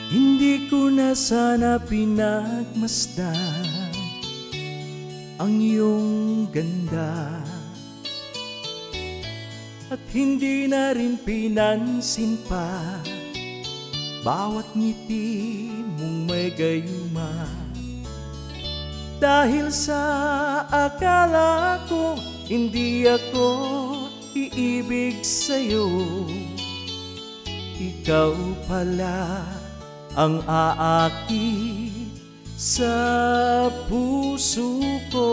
Hindi ko na sana pinagmasdan ang iyong ganda, at hindi na rin pinansin pa bawat ngiti mong may gayuma. Dahil sa akala ko hindi ako iibig sa'yo, ikaw pala ang aakit sa puso ko.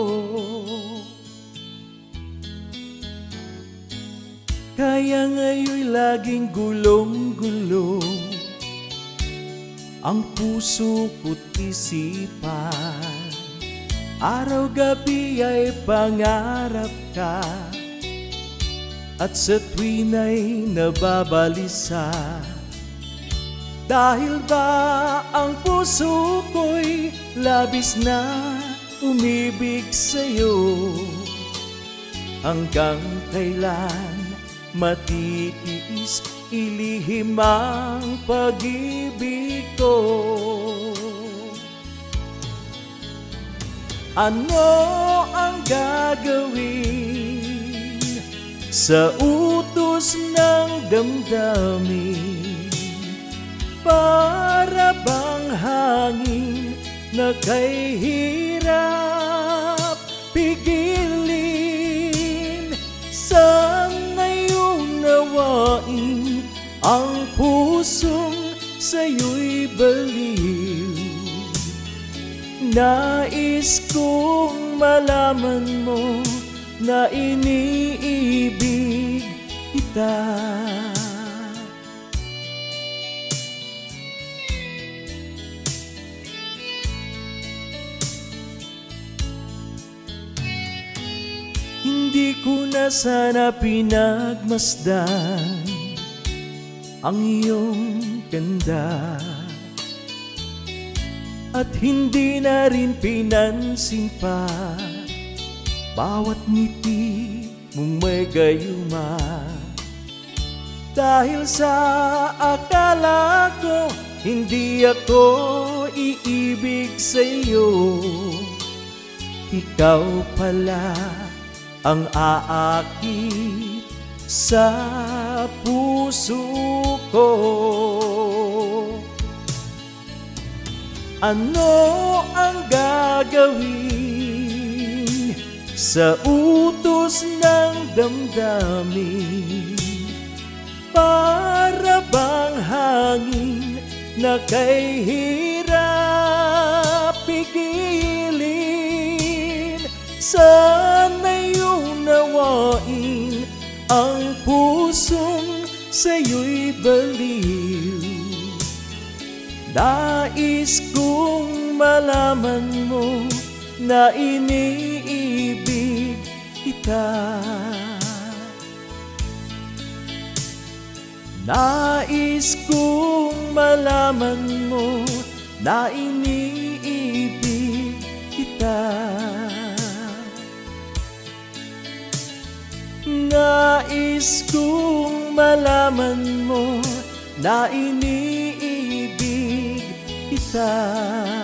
Kaya ngayon'y laging gulong-gulong ang puso ko't isipan. Araw-gabi ay pangarap ka, at sa tuwin ay nababalisa. Dahil ba ang puso ko'y labis na umibig sa'yo, hanggang kailan matitiis ilihim ang pag-ibig ko? Ano ang gagawin sa utos ng damdamin? Para bang hangin na kay hirap pigilin? Sa ngayong nawain ang pusong sa'yo'y baliw. Nais kong malaman mo na iniibig kita. Hindi ko na sana pinagmasdan ang iyong ganda, at hindi na rin pinansin pa bawat ngiti mong may gayuma. Dahil sa akala ko hindi ako iibig sa'yo, ikaw pala ang aakit sa puso ko. Ano ang gagawin sa utos ng damdamin? Para bang hangin na kay hirap pigilin? Sana'y unawain ang pusong sa'yo'y baliw. Nais kong malaman mo na iniibig kita. Nais kong malaman mo na iniibig kita. Nais kong malaman mo na iniibig kita.